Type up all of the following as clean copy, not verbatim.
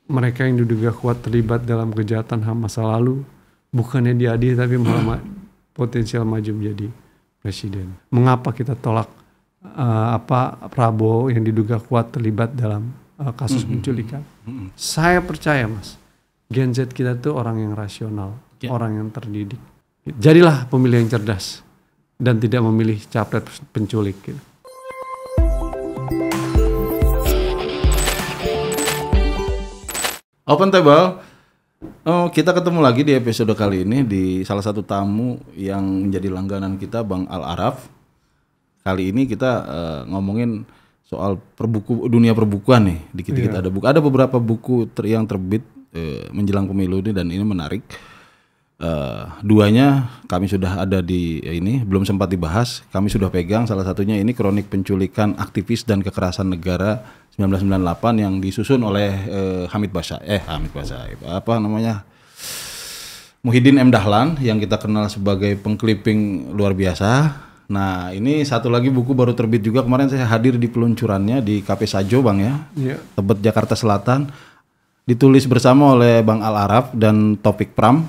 mereka yang diduga kuat terlibat dalam kejahatan HAM masa lalu bukannya diadili tapi malah potensial maju menjadi presiden. Mengapa kita tolak Prabowo yang diduga kuat terlibat dalam kasus penculikan? Saya percaya Mas, Gen Z kita tuh orang yang rasional, orang yang terdidik. Jadilah pemilih yang cerdas dan tidak memilih capres penculik. Gitu. Open Table, kita ketemu lagi di episode kali ini di salah satu tamu yang menjadi langganan kita, Bang Al-Araf. Kali ini kita ngomongin soal dunia perbukuan nih. Dikit-dikit ada beberapa buku yang terbit menjelang pemilu ini dan ini menarik. Duanya kami sudah ada di ini, belum sempat dibahas. Kami sudah pegang, salah satunya ini Kronik Penculikan Aktivis dan Kekerasan Negara 1998 yang disusun oleh Muhyiddin M. Dahlan yang kita kenal sebagai pengkliping luar biasa. Nah ini satu lagi buku baru terbit juga, kemarin saya hadir di peluncurannya di Cafe Sajo Bang ya, Tebet Jakarta Selatan. Ditulis bersama oleh Bang Al-Araf dan Taufik Pram.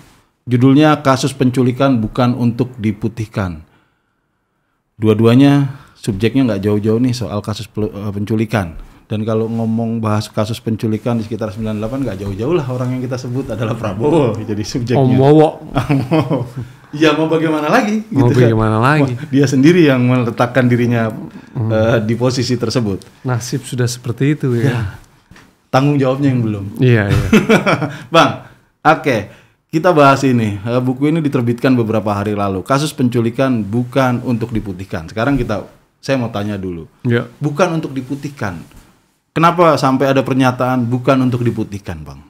Judulnya Kasus Penculikan Bukan Untuk Diputihkan. Dua-duanya subjeknya nggak jauh-jauh nih soal kasus penculikan. Dan kalau ngomong bahas kasus penculikan di sekitar 98 nggak jauh-jauh lah orang yang kita sebut adalah Prabowo. Jadi subjeknya. Iya mau bagaimana lagi? Mau gitu bagaimana lagi? Dia sendiri yang meletakkan dirinya di posisi tersebut. Nasib sudah seperti itu ya. Tanggung jawabnya yang belum. Iya. Bang, oke. Kita bahas ini, buku ini diterbitkan beberapa hari lalu. Kasus penculikan bukan untuk diputihkan. Sekarang saya mau tanya dulu. Bukan untuk diputihkan. Kenapa sampai ada pernyataan bukan untuk diputihkan, Bang?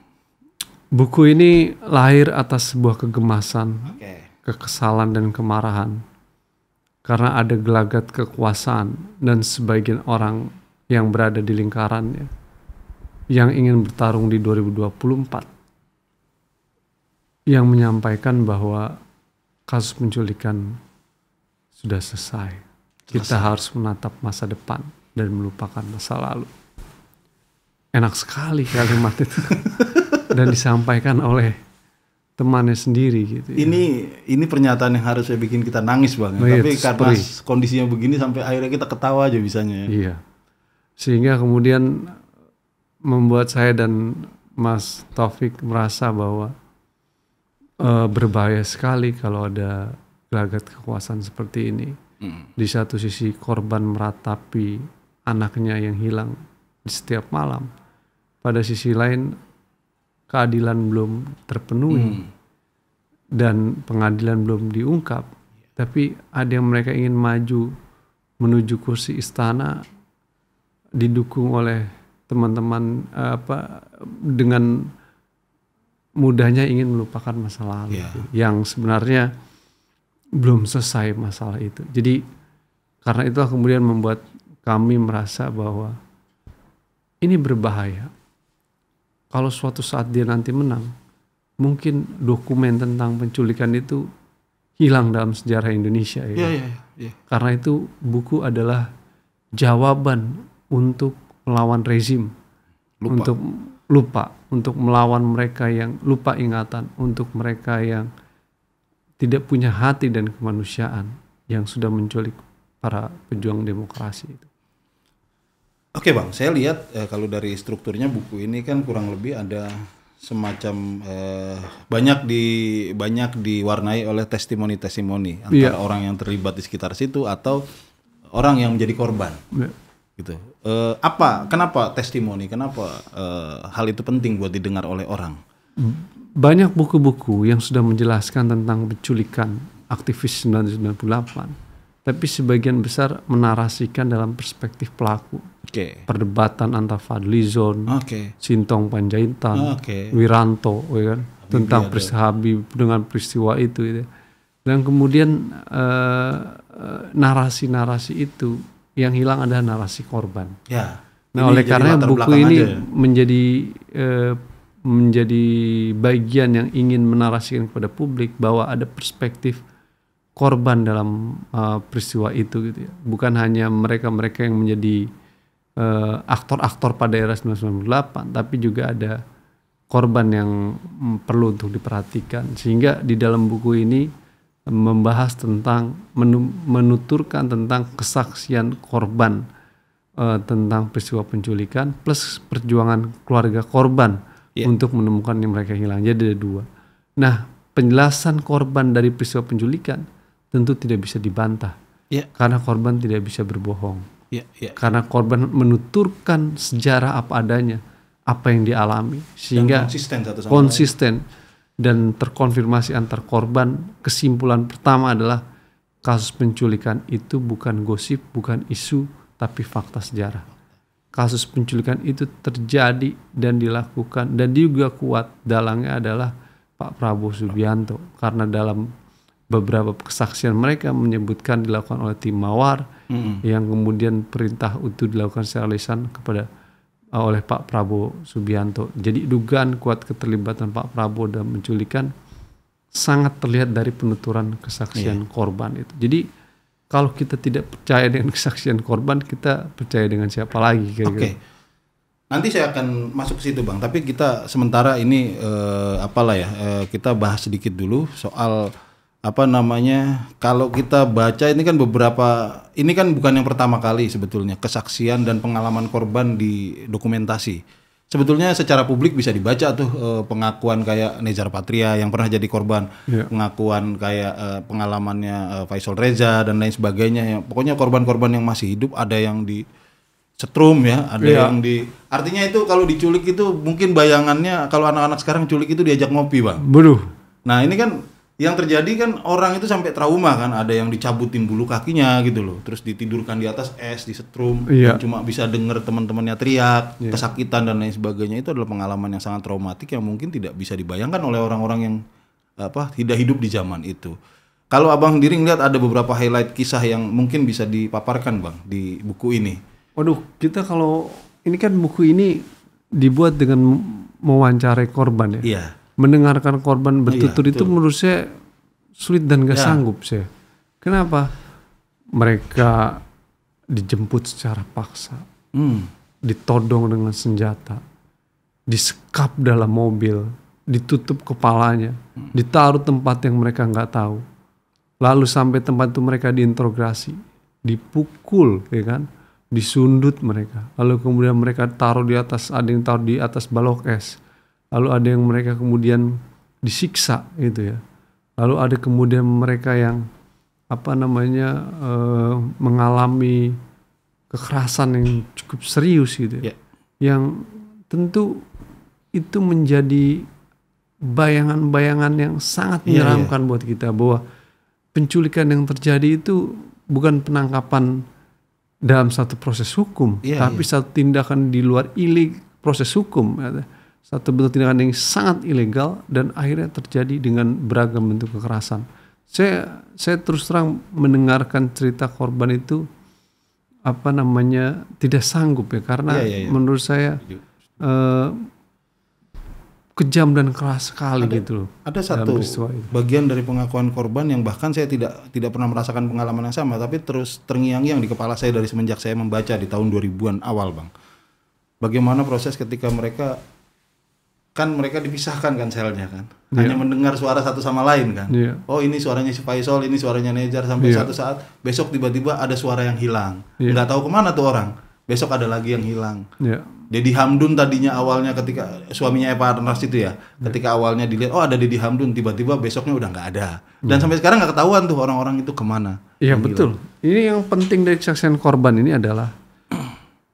Buku ini lahir atas sebuah kegemasan, kekesalan dan kemarahan. Karena ada gelagat kekuasaan dan sebagian orang yang berada di lingkarannya yang ingin bertarung di 2024. Yang menyampaikan bahwa kasus penculikan sudah selesai. Kita harus menatap masa depan dan melupakan masa lalu. Enak sekali kalimat itu. Dan disampaikan oleh temannya sendiri gitu. Ini pernyataan yang harus saya bikin kita nangis Bang. Tapi karena kondisinya begini sampai akhirnya kita ketawa aja bisanya. Iya. Sehingga kemudian membuat saya dan Mas Taufik merasa bahwa berbahaya sekali kalau ada gelagat kekuasaan seperti ini. Di satu sisi korban meratapi anaknya yang hilang di setiap malam. Pada sisi lain keadilan belum terpenuhi dan pengadilan belum diungkap. Tapi ada yang mereka ingin maju menuju kursi istana didukung oleh teman-teman dengan mudahnya ingin melupakan masa lalu yang sebenarnya belum selesai masalah itu. Jadi karena itulah kemudian membuat kami merasa bahwa ini berbahaya. Kalau suatu saat dia nanti menang, mungkin dokumen tentang penculikan itu hilang dalam sejarah Indonesia. Karena itu buku adalah jawaban untuk melawan rezim, untuk melawan mereka yang lupa ingatan, untuk mereka yang tidak punya hati dan kemanusiaan yang sudah menculik para pejuang demokrasi itu. Oke Bang, saya lihat kalau dari strukturnya buku ini kan kurang lebih ada semacam banyak diwarnai oleh testimoni-testimoni antara orang yang terlibat di sekitar situ atau orang yang menjadi korban. Gitu. Kenapa testimoni? Kenapa hal itu penting buat didengar oleh orang? Banyak buku-buku yang sudah menjelaskan tentang penculikan aktivis 1998, tapi sebagian besar menarasikan dalam perspektif pelaku. Perdebatan antara Fadlizon, Sintong Panjaitan, Wiranto, kan? Tentang Habib dengan peristiwa itu. Gitu. Dan kemudian narasi-narasi itu yang hilang adalah narasi korban. Nah, oleh karena buku ini menjadi bagian yang ingin menarasikan kepada publik bahwa ada perspektif korban dalam peristiwa itu, gitu ya. Bukan hanya mereka-mereka yang menjadi aktor-aktor pada era 1998, tapi juga ada korban yang perlu untuk diperhatikan. Sehingga di dalam buku ini membahas tentang menuturkan tentang kesaksian korban tentang peristiwa penculikan plus perjuangan keluarga korban untuk menemukan yang mereka hilang. Jadi ada 2. Nah, penjelasan korban dari peristiwa penculikan tentu tidak bisa dibantah karena korban tidak bisa berbohong. Karena korban menuturkan sejarah apa adanya, apa yang dialami, sehingga konsisten dan terkonfirmasi antar korban. Kesimpulan pertama adalah kasus penculikan itu bukan gosip, bukan isu, tapi fakta sejarah. Kasus penculikan itu terjadi dan dilakukan, dan juga kuat dalangnya adalah Pak Prabowo Subianto, karena dalam beberapa kesaksian mereka menyebutkan dilakukan oleh tim Mawar yang kemudian perintah itu dilakukan secara lisan kepada oleh Pak Prabowo Subianto. Jadi dugaan kuat keterlibatan Pak Prabowo dalam penculikan sangat terlihat dari penuturan kesaksian korban itu. Jadi kalau kita tidak percaya dengan kesaksian korban, kita percaya dengan siapa lagi? Oke. Nanti saya akan masuk ke situ Bang. Tapi kita sementara ini kita bahas sedikit dulu soal kalau kita baca ini kan ini kan bukan yang pertama kali sebetulnya kesaksian dan pengalaman korban di dokumentasi. Sebetulnya secara publik bisa dibaca tuh pengakuan kayak Nezar Patria yang pernah jadi korban, pengakuan kayak pengalamannya Faisal Reza dan lain sebagainya. Pokoknya korban-korban yang masih hidup ada yang di setrum ada yang artinya itu kalau diculik itu mungkin bayangannya kalau anak-anak sekarang culik itu diajak ngopi Bang. Nah ini kan yang terjadi kan orang itu sampai trauma kan, ada yang dicabutin bulu kakinya gitu loh, terus ditidurkan di atas es, disetrum, cuma bisa denger teman-temannya teriak, kesakitan dan lain sebagainya. Itu adalah pengalaman yang sangat traumatik yang mungkin tidak bisa dibayangkan oleh orang-orang yang tidak hidup di zaman itu. Kalau Abang sendiri ngeliat ada beberapa highlight kisah yang mungkin bisa dipaparkan Bang di buku ini. Waduh, kita kalau ini kan buku ini dibuat dengan mewawancarai korban ya. Mendengarkan korban bertutur itu menurut saya sulit dan gak sanggup saya. Kenapa? Mereka dijemput secara paksa, ditodong dengan senjata, disekap dalam mobil, ditutup kepalanya, ditaruh tempat yang mereka nggak tahu, lalu sampai tempat itu mereka diinterogasi, dipukul, disundut mereka, lalu kemudian mereka taruh di atas, ada yang taruh di atas balok es. Lalu ada yang mereka kemudian disiksa gitu ya. Lalu ada kemudian mereka yang mengalami kekerasan yang cukup serius gitu ya. Yang tentu itu menjadi bayangan-bayangan yang sangat menyeramkan buat kita, bahwa penculikan yang terjadi itu bukan penangkapan dalam satu proses hukum, tapi satu tindakan di luar proses hukum. Satu bentuk tindakan yang sangat ilegal dan akhirnya terjadi dengan beragam bentuk kekerasan. Saya terus terang mendengarkan cerita korban itu tidak sanggup ya, karena menurut saya kejam dan keras sekali gitu loh. Ada satu bagian dari pengakuan korban yang bahkan saya tidak pernah merasakan pengalaman yang sama, tapi terus terngiang-ngiang di kepala saya dari semenjak saya membaca di tahun 2000-an awal Bang. Bagaimana proses ketika mereka dipisahkan kan selnya kan, hanya mendengar suara satu sama lain kan. Oh ini suaranya si Faisal, ini suaranya Nezar, sampai satu saat besok tiba-tiba ada suara yang hilang, nggak tahu kemana tuh orang. Besok ada lagi yang hilang. Dedi Hamdun tadinya awalnya ketika suaminya Eva Arnaz itu ketika awalnya dilihat ada Dedi Hamdun, tiba-tiba besoknya udah nggak ada. Dan sampai sekarang nggak ketahuan tuh orang-orang itu kemana. Iya betul. Ini yang penting dari kesaksian korban ini adalah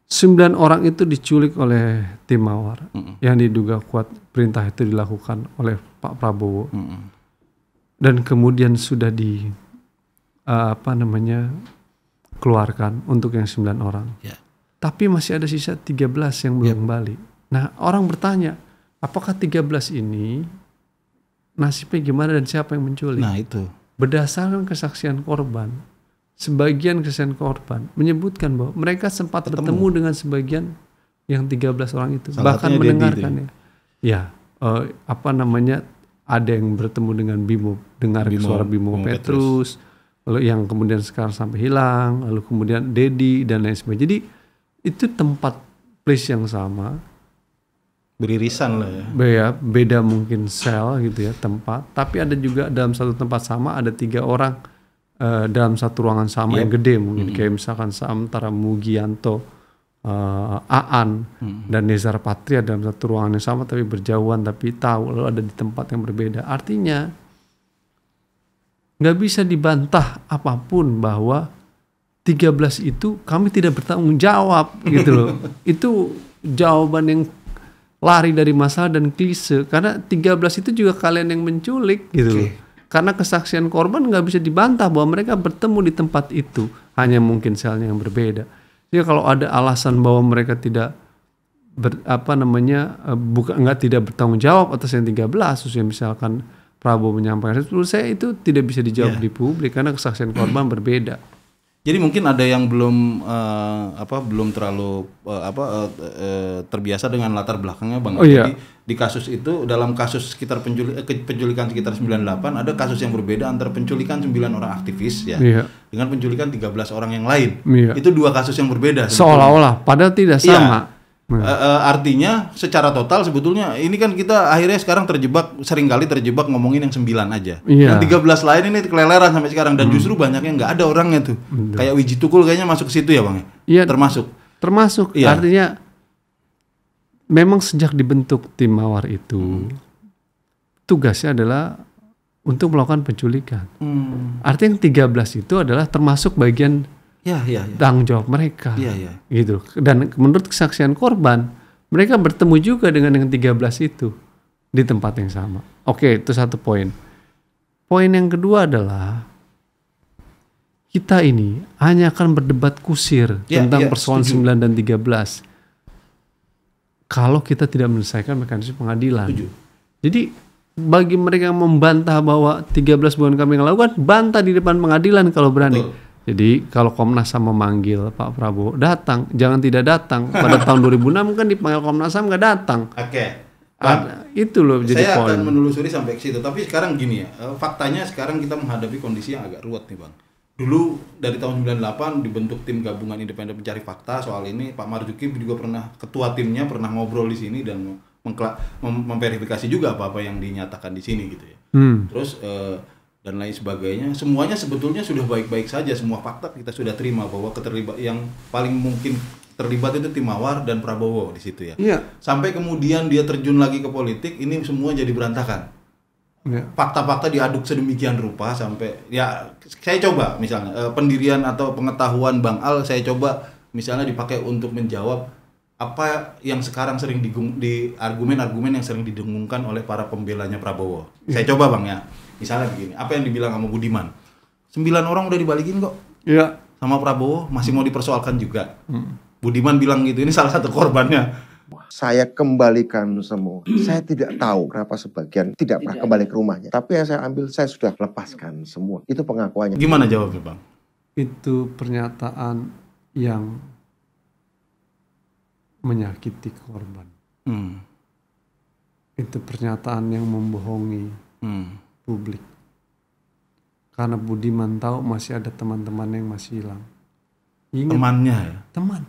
9 orang itu diculik oleh tim Mawar yang diduga kuat perintah itu dilakukan oleh Pak Prabowo dan kemudian sudah keluarkan untuk yang 9 orang. Tapi masih ada sisa 13 yang belum kembali. Nah, orang bertanya, apakah 13 ini nasibnya gimana dan siapa yang menculik? Nah, itu. Berdasarkan kesaksian korban, sebagian kesaksian korban menyebutkan bahwa mereka sempat bertemu dengan sebagian yang 13 orang itu. Salah bahkan mendengarkannya. Ada yang bertemu dengan Bimo, dengar suara Bimo Petrus, lalu yang kemudian sekarang sampai hilang, lalu kemudian Dedi dan lain sebagainya. Jadi itu tempat place yang sama, beririsan lah ya. Beda mungkin sel gitu ya, tempat, tapi ada juga dalam satu tempat sama ada 3 orang dalam satu ruangan sama yang gede mungkin, kayak misalkan antara Mugianto, Aan dan Nezar Patria dalam satu ruangan yang sama tapi berjauhan, tapi tahu lalu ada di tempat yang berbeda. Artinya nggak bisa dibantah apapun bahwa 13 itu kami tidak bertanggung jawab gitu loh. Itu jawaban yang lari dari masalah dan klise, karena 13 itu juga kalian yang menculik gitu loh. Karena kesaksian korban nggak bisa dibantah bahwa mereka bertemu di tempat itu, hanya mungkin selnya yang berbeda. Jadi kalau ada alasan bahwa mereka tidak nggak tidak bertanggung jawab atas yang 13, khususnya misalkan Prabowo menyampaikan, menurut saya itu tidak bisa dijawab di publik karena kesaksian korban berbeda. Jadi mungkin ada yang belum terlalu terbiasa dengan latar belakangnya Bang. Jadi di kasus itu, dalam kasus sekitar penculikan sekitar 98, ada kasus yang berbeda antara penculikan 9 orang aktivis ya dengan penculikan 13 orang yang lain. Itu 2 kasus yang berbeda. Seolah-olah padahal tidak sama. Artinya secara total sebetulnya ini kan kita akhirnya sekarang seringkali terjebak ngomongin yang 9 aja. Yang 13 lain ini keleleran sampai sekarang dan justru banyaknya nggak ada orangnya tuh. Kayak Wiji Tukul kayaknya masuk ke situ ya Bang. Iya, termasuk. Artinya memang sejak dibentuk tim Mawar itu tugasnya adalah untuk melakukan penculikan. Artinya yang 13 itu adalah termasuk bagian tanggung jawab mereka, gitu. Dan menurut kesaksian korban, mereka bertemu juga dengan yang 13 itu di tempat yang sama. Oke, itu satu poin. Poin yang kedua adalah kita ini hanya akan berdebat kusir tentang persoalan 9 dan 13 kalau kita tidak menyelesaikan mekanisme pengadilan. Jadi bagi mereka yang membantah bahwa 13 bukan kami yang lakukan, bantah di depan pengadilan kalau berani. Jadi kalau Komnas HAM memanggil Pak Prabowo datang, jangan tidak datang. Pada tahun 2006 kan dipanggil Komnas HAM nggak datang. Itu loh jadi poin. Saya akan menelusuri sampai ke situ. Tapi sekarang gini ya, faktanya sekarang kita menghadapi kondisi yang agak ruwet nih Bang. Dulu dari tahun 98 dibentuk tim gabungan independen pencari fakta soal ini. Pak Marzuki juga pernah ketua timnya, pernah ngobrol di sini dan memverifikasi juga apa-apa yang dinyatakan di sini gitu ya. Terus dan lain sebagainya, semuanya sebetulnya sudah baik-baik saja, semua fakta kita sudah terima bahwa yang paling mungkin terlibat itu tim Mawar dan Prabowo di situ ya. Sampai kemudian dia terjun lagi ke politik, ini semua jadi berantakan. Fakta-fakta diaduk sedemikian rupa sampai saya coba misalnya pendirian atau pengetahuan Bang Al saya coba misalnya dipakai untuk menjawab apa yang sekarang sering di argumen-argumen yang sering didengungkan oleh para pembelanya Prabowo. Saya coba Bang ya. Misalnya begini, apa yang dibilang sama Budiman? 9 orang udah dibalikin kok. Sama Prabowo masih mau dipersoalkan juga. Budiman bilang gitu, ini salah satu korbannya. Saya kembalikan semua. Saya tidak tahu kenapa sebagian tidak pernah kembali ke rumahnya. Tapi yang saya ambil, saya sudah lepaskan semua. Itu pengakuannya. Gimana jawabnya Bang? Itu pernyataan yang menyakiti korban. Itu pernyataan yang membohongi publik. Karena Budiman tahu masih ada teman-teman yang masih hilang. Temannya ya? Teman.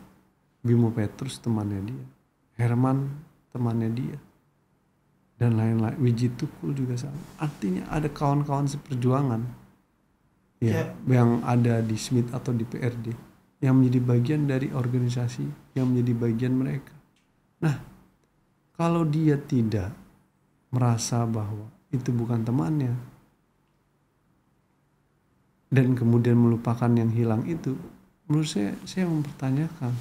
Bimo Petrus temannya dia. Herman temannya dia. Dan lain-lain. Wiji Tukul juga sama. Artinya ada kawan-kawan seperjuangan yang ada di Smith atau di PRD yang menjadi bagian dari organisasi, yang menjadi bagian mereka. Nah, kalau dia tidak merasa bahwa itu bukan temannya dan kemudian melupakan yang hilang itu, menurut saya mempertanyakan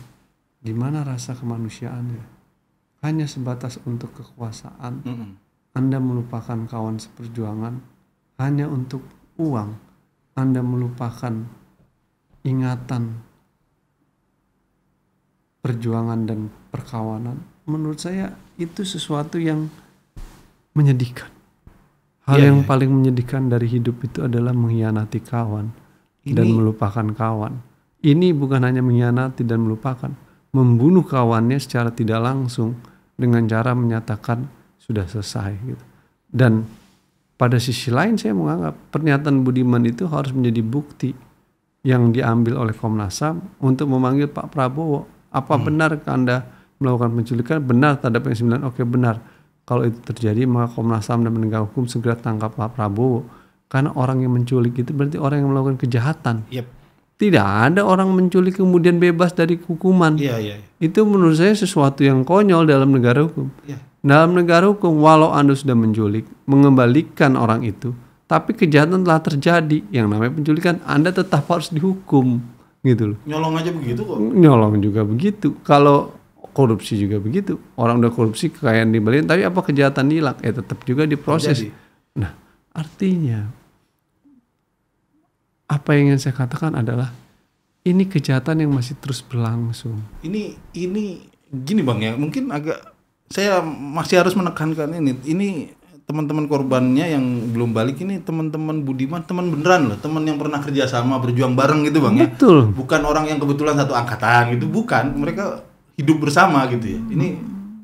gimana rasa kemanusiaannya. Hanya sebatas untuk kekuasaan. Anda melupakan kawan seperjuangan hanya untuk uang. Anda melupakan ingatan perjuangan dan perkawanan. Menurut saya itu sesuatu yang menyedihkan. Hal yang paling menyedihkan dari hidup itu adalah mengkhianati kawan dan melupakan kawan. Ini bukan hanya mengkhianati dan melupakan, membunuh kawannya secara tidak langsung dengan cara menyatakan sudah selesai gitu. Dan pada sisi lain saya menganggap pernyataan Budiman itu harus menjadi bukti yang diambil oleh Komnas HAM untuk memanggil Pak Prabowo. Apa benar Anda melakukan penculikan, benar terhadap yang 9, oke benar. Kalau itu terjadi maka Komnas HAM dan penegak hukum segera tangkap Pak Prabowo. Karena orang yang menculik itu berarti orang yang melakukan kejahatan. Tidak ada orang menculik kemudian bebas dari hukuman. Itu menurut saya sesuatu yang konyol dalam negara hukum. Dalam negara hukum, walau Anda sudah menculik, mengembalikan orang itu, tapi kejahatan telah terjadi, yang namanya penculikan, Anda tetap harus dihukum, gitu loh. Nyolong aja begitu kok. Nyolong juga begitu. Kalau korupsi juga begitu. Orang udah korupsi, kekayaan dibalikin, tapi apa kejahatan hilang? Tetap juga diproses. Nah, artinya apa yang ingin saya katakan adalah ini kejahatan yang masih terus berlangsung. Ini gini Bang ya, mungkin saya masih harus menekankan ini teman-teman korbannya yang belum balik ini teman-teman Budiman, teman beneran loh, teman yang pernah kerja sama, berjuang bareng gitu Bang ya. Betul. Bukan orang yang kebetulan satu angkatan gitu, bukan. Mereka hidup bersama gitu ya. Ini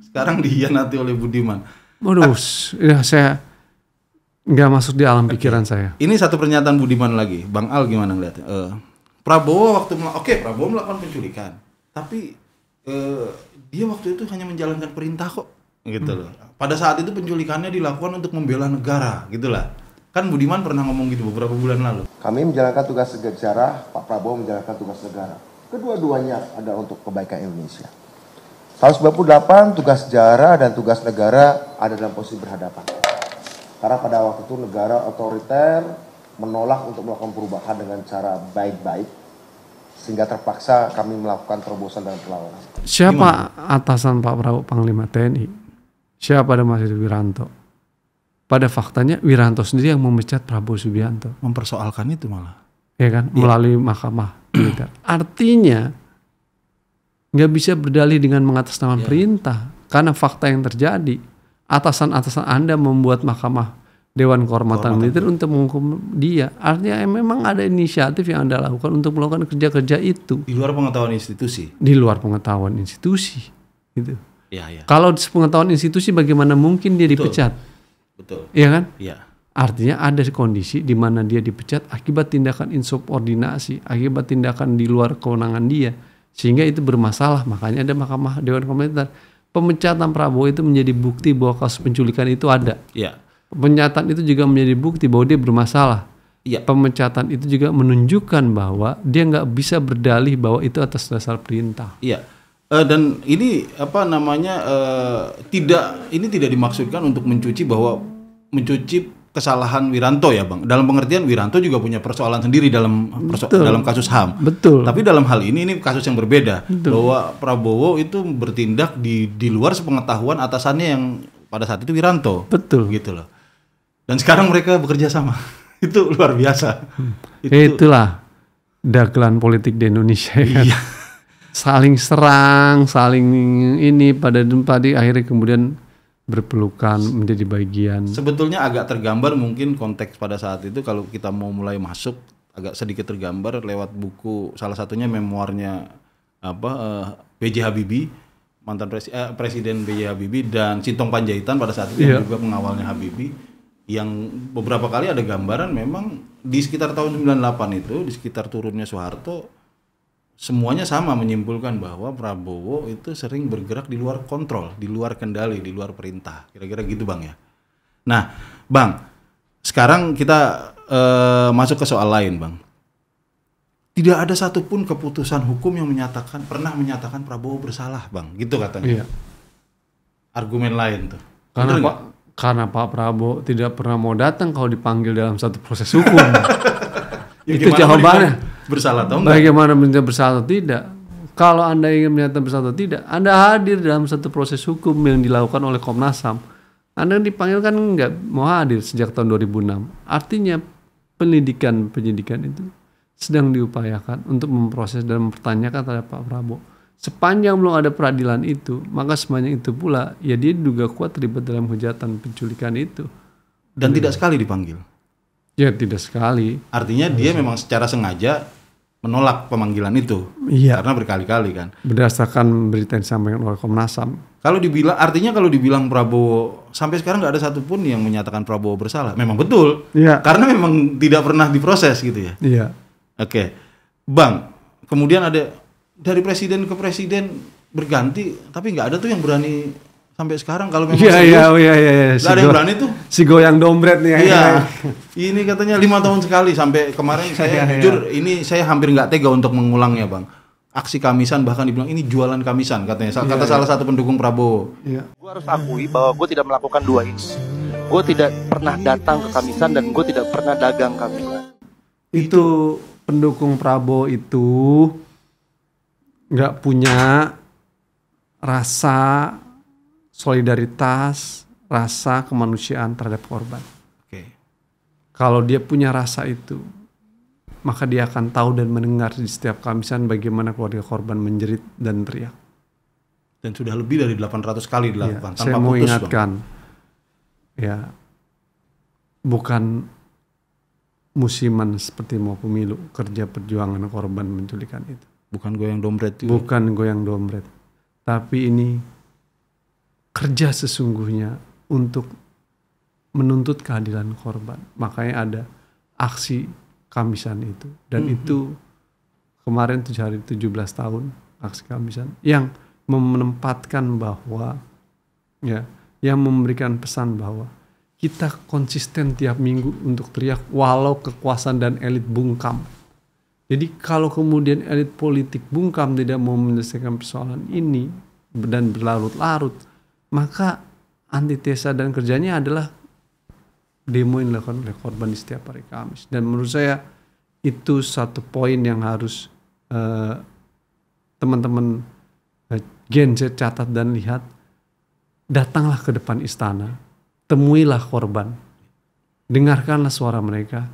sekarang dihianati oleh Budiman. Waduh, ya saya nggak masuk di alam pikiran saya. Ini satu pernyataan Budiman lagi, Bang Al gimana ngeliatnya? Prabowo waktu Prabowo melakukan penculikan, tapi dia waktu itu hanya menjalankan perintah kok, gitu loh. Pada saat itu penculikannya dilakukan untuk membela negara, gitulah. Kan Budiman pernah ngomong gitu beberapa bulan lalu. Kami menjalankan tugas negara, Pak Prabowo menjalankan tugas negara. Kedua-duanya adalah untuk kebaikan Indonesia. Tahun 98 tugas sejarah dan tugas negara ada dalam posisi berhadapan. Karena pada waktu itu negara otoriter menolak untuk melakukan perubahan dengan cara baik-baik, sehingga terpaksa kami melakukan terobosan dan perlawanan. Siapa atasan Pak Prabowo Panglima TNI? Siapa ada Mas Wiranto? Pada faktanya Wiranto sendiri yang memecat Prabowo Subianto. Mempersoalkan itu malah. Ya kan? Melalui mahkamah militer. Artinya nggak bisa berdalih dengan mengatasnamakan perintah. Karena fakta yang terjadi, atasan-atasan Anda membuat mahkamah Dewan Kehormatan Militer untuk menghukum dia. Artinya memang ada inisiatif yang Anda lakukan untuk melakukan kerja-kerja itu. Di luar pengetahuan institusi. Di luar pengetahuan institusi. Gitu. Ya. Kalau sepengetahuan institusi bagaimana mungkin dia dipecat? Betul. Iya kan? Iya. Artinya ada kondisi di mana dia dipecat akibat tindakan insubordinasi, akibat tindakan di luar kewenangan dia. Sehingga itu bermasalah. Makanya ada mahkamah Dewan Kehormatan. Pemecatan Prabowo itu menjadi bukti bahwa kasus penculikan itu ada. Iya. Pemecatan itu juga menjadi bukti bahwa dia bermasalah. Iya. Pemecatan itu juga menunjukkan bahwa dia nggak bisa berdalih bahwa itu atas dasar perintah. Iya. Dan ini tidak dimaksudkan untuk mencuci kesalahan Wiranto ya Bang. Dalam pengertian Wiranto juga punya persoalan sendiri dalam kasus HAM. Betul. Tapi dalam hal ini kasus yang berbeda. Betul. Bahwa Prabowo itu bertindak di luar sepengetahuan atasannya yang pada saat itu Wiranto. Betul. Gitu loh. Dan sekarang mereka bekerja sama. Itu luar biasa. Itulah dagelan politik di Indonesia. Iya. Saling serang, saling ini pada akhirnya kemudian berpelukan menjadi bagian. Sebetulnya agak tergambar mungkin konteks pada saat itu kalau kita mau mulai masuk agak sedikit tergambar lewat buku salah satunya memoirnya B.J. Habibie, mantan presiden B.J. Habibie dan Sintong Panjaitan pada saat itu yang juga pengawalnya Habibie, yang beberapa kali ada gambaran memang di sekitar tahun 98 itu di sekitar turunnya Soeharto semuanya sama menyimpulkan bahwa Prabowo itu sering bergerak di luar kontrol, di luar kendali, di luar perintah. Kira-kira gitu Bang ya. Nah Bang, sekarang kita masuk ke soal lain Bang. Tidak ada satupun keputusan hukum yang pernah menyatakan Prabowo bersalah Bang. Gitu katanya. Iya. Argumen lain tuh. Karena Pak Prabowo tidak pernah mau datang kalau dipanggil dalam satu proses hukum. Itu jawabannya. Bersalah atau enggak? Bagaimana menyatakan bersalah atau tidak? Kalau Anda ingin menyatakan bersalah atau tidak, Anda hadir dalam satu proses hukum yang dilakukan oleh Komnas HAM. Anda dipanggil kan enggak mau hadir sejak tahun 2006. Artinya penyidikan itu sedang diupayakan untuk memproses dan mempertanyakan terhadap Pak Prabowo. Sepanjang belum ada peradilan itu, maka sepanjang itu pula ya dia diduga kuat terlibat dalam kejahatan penculikan itu. Dan tidak sekali dipanggil. Ya tidak sekali. Artinya dia memang secara sengaja menolak pemanggilan itu. Iya. Karena berkali-kali kan. Berdasarkan berita yang disampaikan oleh Komnas HAM. Kalau dibilang Prabowo sampai sekarang nggak ada satupun yang menyatakan Prabowo bersalah. Memang betul. Iya. Karena memang tidak pernah diproses gitu ya. Iya. Oke. Bang, kemudian ada dari presiden ke presiden berganti, tapi nggak ada tuh yang berani sampai sekarang kalau memang Iya. nggak ada yang berani tuh. Si goyang dompet nih. Iya, ini katanya 5 tahun sekali sampai kemarin saya jujur ini saya hampir nggak tega untuk mengulangnya bang. Aksi Kamisan bahkan dibilang ini jualan Kamisan katanya. Kata salah satu pendukung Prabowo. Gue harus akui bahwa gue tidak melakukan dua ini. Gue tidak pernah datang ke Kamisan dan gue tidak pernah dagang Kamisan. Itu pendukung Prabowo itu nggak punya rasa solidaritas, rasa kemanusiaan terhadap korban. Oke. Kalau dia punya rasa itu, maka dia akan tahu dan mendengar di setiap Kamisan bagaimana keluarga korban menjerit dan teriak. Dan sudah lebih dari 800 kali dilakukan tanpa Saya mau putus, ingatkan, ya bukan musiman seperti mau pemilu, kerja perjuangan korban penculikan itu. Bukan goyang dompet. Bukan goyang dompet, tapi ini kerja sesungguhnya untuk menuntut keadilan korban. Makanya ada aksi Kamisan itu. Dan itu kemarin 17 tahun aksi Kamisan yang menempatkan bahwa ya, yang memberikan pesan bahwa kita konsisten tiap minggu untuk teriak walau kekuasaan dan elit bungkam. Jadi kalau kemudian elit politik bungkam tidak mau menyelesaikan persoalan ini dan berlarut-larut, maka antitesa dan kerjanya adalah demo yang dilakukan oleh korban di setiap hari Kamis. Dan menurut saya itu satu poin yang harus teman-teman Gen Z catat dan lihat. Datanglah ke depan istana, temuilah korban, dengarkanlah suara mereka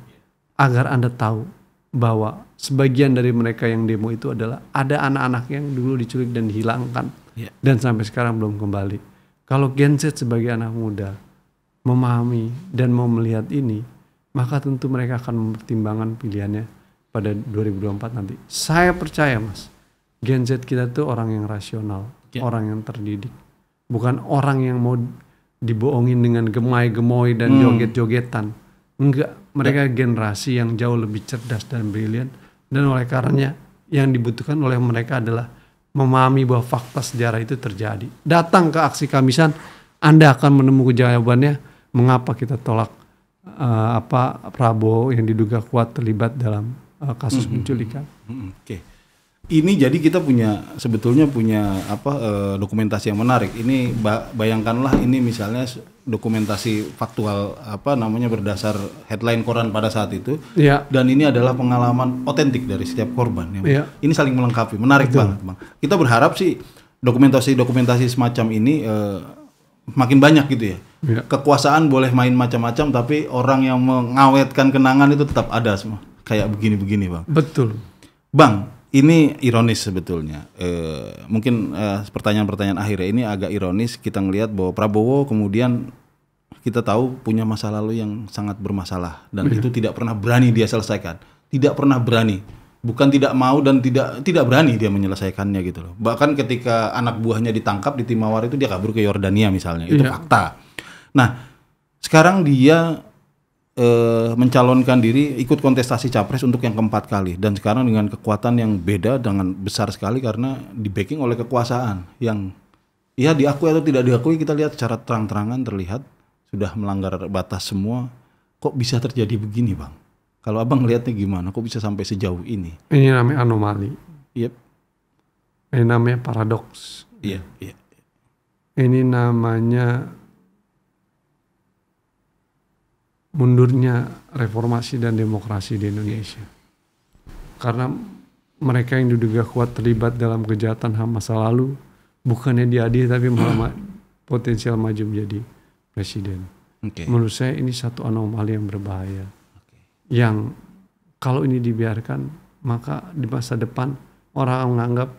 agar Anda tahu bahwa sebagian dari mereka yang demo itu adalah ada anak-anak yang dulu diculik dan dihilangkan dan sampai sekarang belum kembali. Kalau Gen Z sebagai anak muda memahami dan mau melihat ini, maka tentu mereka akan mempertimbangkan pilihannya pada 2024 nanti. Saya percaya Mas, Gen Z kita tuh orang yang rasional, orang yang terdidik, bukan orang yang mau dibohongin dengan gemai-gemoy dan joget-jogetan. Enggak, mereka generasi yang jauh lebih cerdas dan brilian, dan oleh karenanya yang dibutuhkan oleh mereka adalah memahami bahwa fakta sejarah itu terjadi. Datang ke aksi Kamisan, Anda akan menemukan jawabannya mengapa kita tolak Prabowo yang diduga kuat terlibat dalam kasus penculikan. Oke. Ini jadi kita sebetulnya punya dokumentasi yang menarik. Ini bayangkanlah ini misalnya dokumentasi faktual berdasar headline koran pada saat itu. Ya. Dan ini adalah pengalaman otentik dari setiap korban. Ya. Ini saling melengkapi. Menarik banget, Bang. Kita berharap sih dokumentasi semacam ini makin banyak gitu ya. Ya. Kekuasaan boleh main macam-macam, tapi orang yang mengawetkan kenangan itu tetap ada semua. Kayak begini-begini, Bang. Betul. Bang, ini ironis sebetulnya. Mungkin pertanyaan-pertanyaan akhirnya ini agak ironis. Kita ngelihat bahwa Prabowo kemudian kita tahu punya masa lalu yang sangat bermasalah. Dan itu tidak pernah berani dia selesaikan. Tidak pernah berani. Bukan tidak mau dan tidak berani dia menyelesaikannya gitu loh. Bahkan ketika anak buahnya ditangkap di Timawar itu dia kabur ke Yordania misalnya. Itu fakta. Nah, sekarang dia mencalonkan diri ikut kontestasi capres untuk yang keempat kali, dan sekarang dengan kekuatan yang beda dengan besar sekali karena di backing oleh kekuasaan yang ya diakui atau tidak diakui, kita lihat secara terang-terangan terlihat sudah melanggar batas semua. Kok bisa terjadi begini, Bang? Kalau Abang lihatnya gimana? Kok bisa sampai sejauh ini? Ini namanya anomali. Yep. Ini namanya paradoks. Iya, iya. Ini namanya mundurnya reformasi dan demokrasi di Indonesia. Karena mereka yang diduga kuat terlibat dalam kejahatan HAM masa lalu bukannya diadili tapi malah potensial maju menjadi presiden. Menurut saya ini satu anomali yang berbahaya. Yang kalau ini dibiarkan, maka di masa depan orang menganggap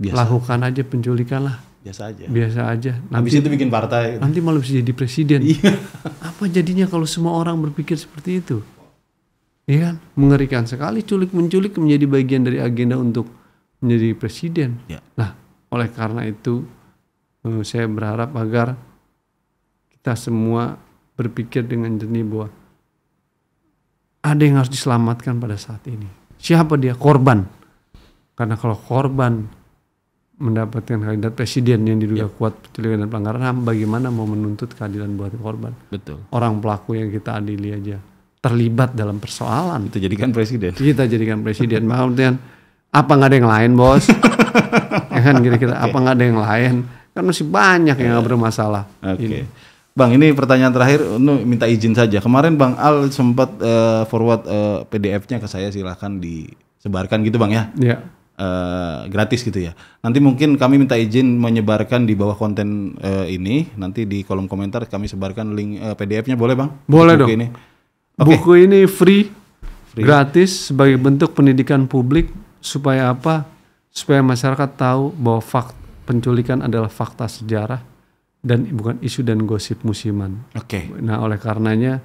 lakukan aja penculikan lah. Biasa aja. Nanti itu bikin partai. Nanti malah bisa jadi presiden. Apa jadinya kalau semua orang berpikir seperti itu? Iya kan? Mengerikan sekali menculik menjadi bagian dari agenda untuk menjadi presiden. Ya. Nah, oleh karena itu saya berharap agar kita semua berpikir dengan jernih bahwa ada yang harus diselamatkan pada saat ini. Siapa dia? Korban. Karena kalau korban mendapatkan kandidat presiden yang diduga kuat penculikan dan pelanggaran HAM, bagaimana mau menuntut keadilan buat korban? Betul. Orang pelaku yang kita adili aja terlibat dalam persoalan. Kita jadikan presiden. Kita jadikan presiden. Kemudian apa nggak ada yang lain, bos? Ya kan kira-kira apa nggak ada yang lain? Kan masih banyak yang nggak bermasalah. Oke. Bang, ini pertanyaan terakhir, minta izin saja. Kemarin Bang Al sempat forward PDF-nya ke saya, silahkan disebarkan gitu Bang ya. Iya. Gratis gitu ya. Nanti mungkin kami minta izin menyebarkan di bawah konten ini. Nanti di kolom komentar kami sebarkan link PDF-nya, boleh Bang? Boleh dong. Ini. Buku ini free, gratis sebagai bentuk pendidikan publik supaya apa? Supaya masyarakat tahu bahwa penculikan adalah fakta sejarah dan bukan isu dan gosip musiman. Oke. Nah, oleh karenanya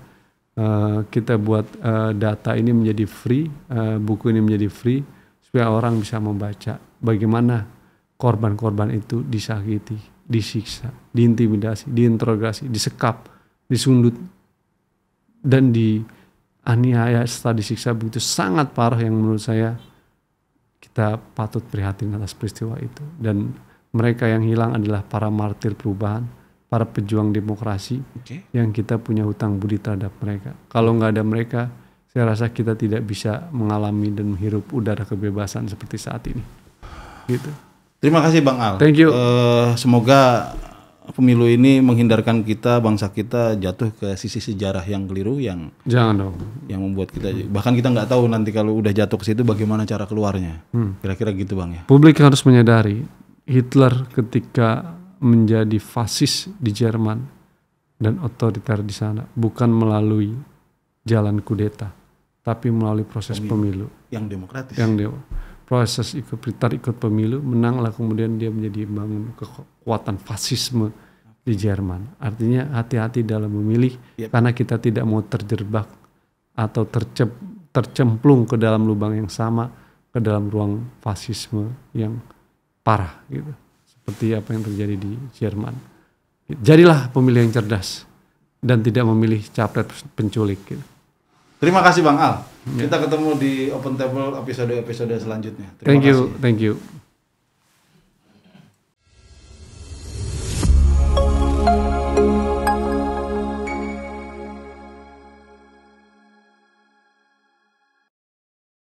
kita buat data ini menjadi free, buku ini menjadi free supaya orang bisa membaca bagaimana korban-korban itu disakiti, disiksa, diintimidasi, diinterogasi, disekap, disundut, dan dianiaya setelah disiksa begitu sangat parah yang menurut saya kita patut prihatin atas peristiwa itu. Dan mereka yang hilang adalah para martir perubahan, para pejuang demokrasi yang kita punya hutang budi terhadap mereka. Kalau nggak ada mereka, saya rasa kita tidak bisa mengalami dan menghirup udara kebebasan seperti saat ini. Gitu. Terima kasih Bang Al. Thank you. Semoga pemilu ini menghindarkan kita, bangsa kita jatuh ke sisi sejarah yang keliru, yang jangan dong, yang membuat kita bahkan kita nggak tahu nanti kalau udah jatuh ke situ bagaimana cara keluarnya. Kira-kira gitu Bang ya. Publik harus menyadari Hitler ketika menjadi fasis di Jerman dan otoriter di sana bukan melalui jalan kudeta, tapi melalui proses pemilu yang demokratis. Proses ikut pemilu, menanglah, kemudian dia menjadi bangun kekuatan fasisme di Jerman. Artinya hati-hati dalam memilih, karena kita tidak mau terjebak atau tercemplung ke dalam lubang yang sama, ke dalam ruang fasisme yang parah gitu. Seperti apa yang terjadi di Jerman. Jadilah pemilih yang cerdas dan tidak memilih capres penculik gitu. Terima kasih Bang Al. Kita ketemu di Open Table episode selanjutnya. Terima kasih. Thank you.